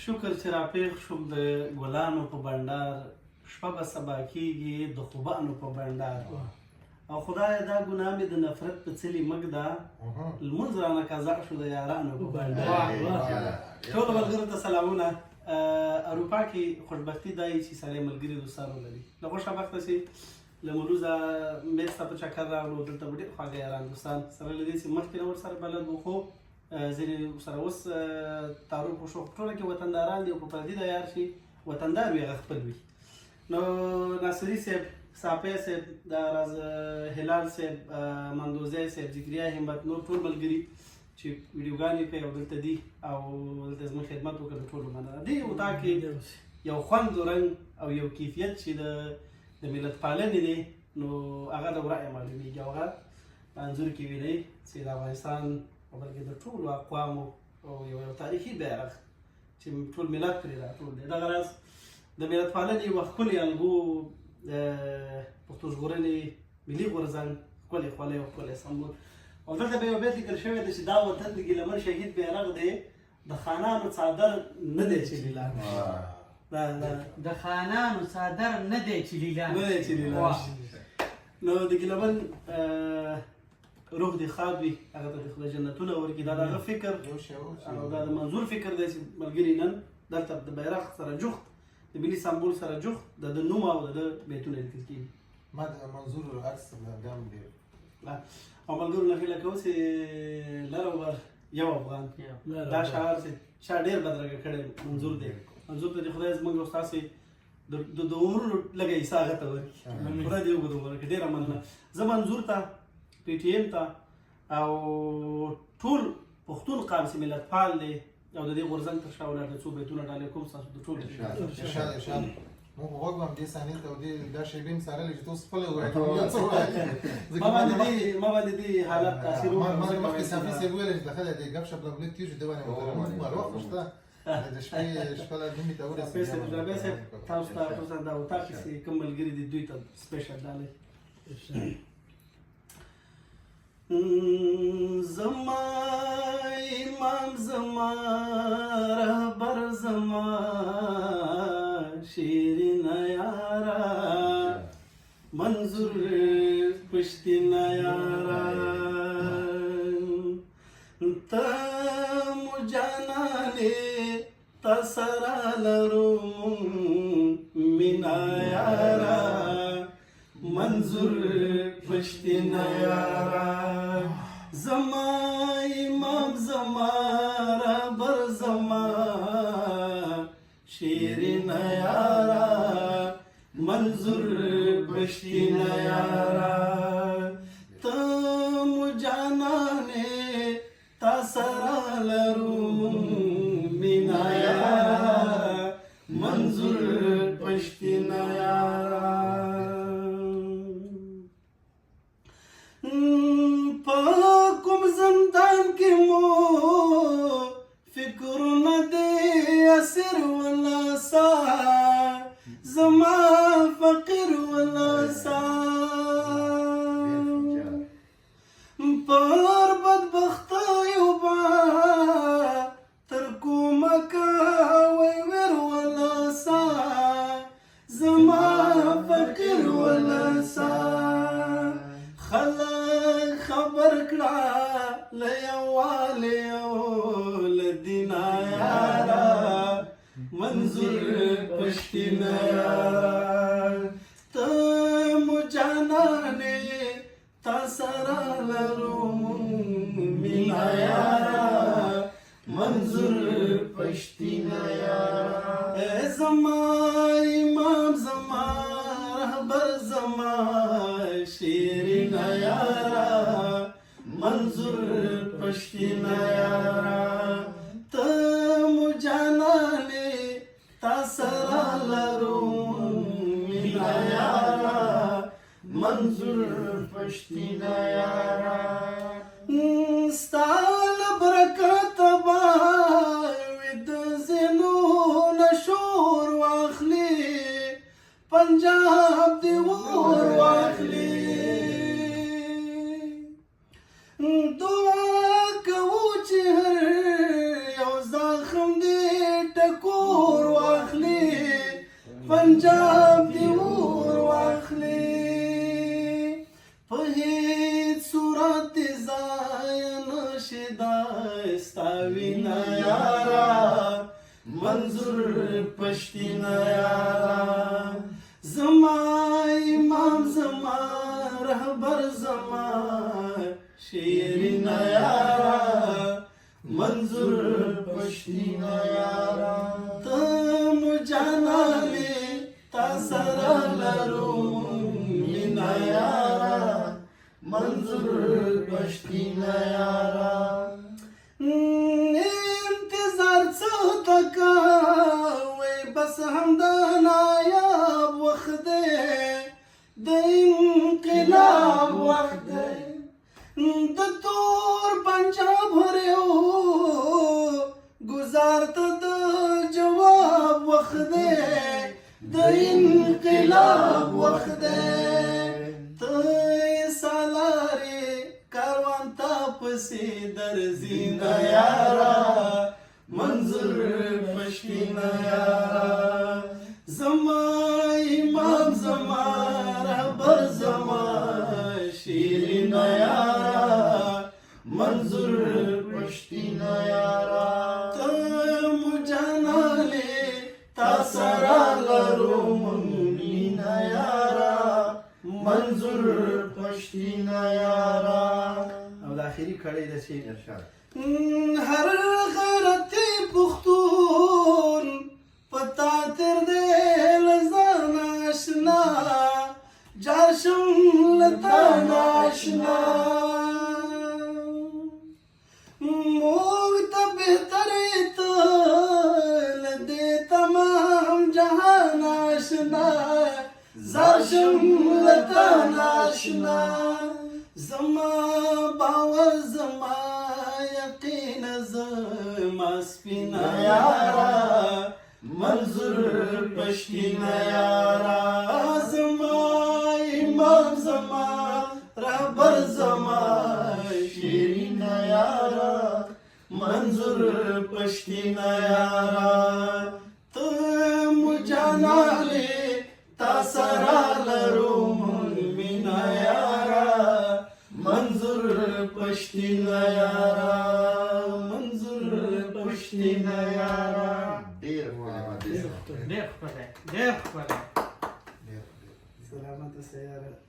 شکر چې راپېښ شوم د ګلانو په بنډار، شپه به سبا کېږي د خوبانو په بنډار. او خدای دا ګناه مې د نفرت په څلي مږ ده، لمونځ رانه قضا شو د یارانو په بنډار. ټولو ملګرو ته سلامونه. اروپا کې خوشبختي دا وي چې سړی ملګري دوستان ولري. له خوشبخته چې له ملوزه میز ته په چکر راغلو، دلته به ډېر خواږه یاران دوستان سره له دې چې مخکې نه ورسره بلد وو، خو ځینې سره اوس تعارف وشو. په ټوله کې وطنداران دي او په پردي د یار شي وطندار وي هغه خپل وي. نو ناصري صاحب، صافی صاحب، دا راز هلال صاحب، مندوزی صاحب، ذکریا همت، نور ټول ملګري چې ویډیوګانې کوي او دلته دي او دلته زموږ خدمت وکړه، د ټولو مننه. دې اتاق کې یو خوند و رنګ او یو کیفیت چې د ملت پالنې دی، نو هغه د ورایه معلومیږي او هغه په انځور کې وینئ چې د افغانستان او بلکې د ټولو اقوامو او یو تاریخي بیرغ چې ټول ملت پرې راټول دی. دغه راز د ملت پالنې یوه ښکلې الګو، پښتو ژغورنې ملي غورځنګ، ښکلې خولۍ او ښکلی سمبول. او دلته به یو بیت لیکل شوی دی چې دا وطن د ګیلمن شهید بیرغ دی، د خانانو څادر نه دی چې لیلام شي. د خانانو څادر نه دی چې لیلام شي. نو د ګیلمن روح دې ښاد وي، هغه ته د خدای جنتونه ورکړي. دا د هغه فکر او دا د منظور فکر دی چې ملګري نن دلته د بیرغ سره جوخت، د ملي سمبول سره جوخت د نوم او د بیتونه لیکل کېږي. ما د منظور عکس ګام دی او ملګرو نه هیله کوم چې لر او بر یو افغان. دا شعار چې چا ډېر بدرګه کړی منظور دی. منظور ته دې خدای زموږ او ستاسې د عمرونو لږه حصه هغه ته ورکړي. خدای دې اوږد عمر وکړي. ډېره مننه. زه منظور ته، پی ټي ایم ته او ټول پښتون قام چې ملت پال دی او د دې غورځنګ تر شا ولاړ د څو بیتونه ډالۍ کوم ستاسو د ټولو انشاءالله. موږ غوږ وم دې صحنې ته او دا شیبې مې څارلې چې تاسو خپله ووایئ. ما باندې دې حالت تاثیر وکړ. ما مخکې صافي صاحب ویل چې دخل دې ګپ شپ لږ تېر شو، دې باندې محترمانه مال وخت شته د شپې شپه لا نیمې ته ورسېږي. تاسو ته خصوصا دا اتاق چې کوم ملګري دي دوی ته سپیشل ډالۍ. زما امام زما رهبر زما شیرین یارا منظور پشتین یارا تا مجانانی تا سرا لروم مینا یارا منظور پشتین یارا زما امام زما رهبر زما شیرین یارا منظور پشتین یارا تا مجانانه تا سرا لروم مینا یارا منظور پشتین یارا کوم زندان کې مو فکرونه دې اسیر ولا سا زما فقیر ولا سا پر بدبختیو با تر کومه کوي ور ولا سا زما فقیر ولا سا خلک خبر کړه له یووالي او له دینا یارا منظور پشتین یارا ته مو جانانې تا سره لروم مینا یارا منظور پشتین یارا زما امام زما رهبر زما شیرین یارا منظور پشتین یارا تا مجانانی تا سرا لروم مینا یارا منظور پشتین یارا ستال برکت باوی د زینو نشور واخلی پنجاب دی ور واخلی دعا کوو چې هر یو زخم دې کور واخلي پنجاب دی اور واخلي په هیڅ صورت ځای نشي دا ستا وینا یارا منظور پښتینه یارا زما امام زما رهبر زما شیرینه یارا منظور پښتینه یارا ته مو جانانې تا سره لرو مینا یارا منظور پښتینه یارا انتظار څه تکا وای بس همدا نایاب وخت دی د انقلاب وخت دی د تور پنجاب هریو گزار ته د جواب وخت دی د انقلاب وخت دی ته سالارې کاروان تا پسې درځي نه یارا منظور پښتینه یارا زما امام زما رهبر زما شیرینه یارا منظور پښتینه یارا ته مو جانانې تا سره لرو مینا یارا منظور پښتینه یارا او د اخري کړی د شي هر غیرتي پښتون پتا تر دې لزان آشنا جاشم لتا ناشنا موږ ته بهترې ته لدې تمام جهان آشنا زاشم لتا ناشنا زما باور زما یقین زما سپینا یارا منظور پښتینه یارا زما امام زما رهبر زما شیرینه یارا منظور پښتینه یارا ته مو جانانې تا سره لرو مینا یارا منظور پښتینه یارا منظور پښتینه یارا ډېر ډېر ښکلی سلامت اوسه یاره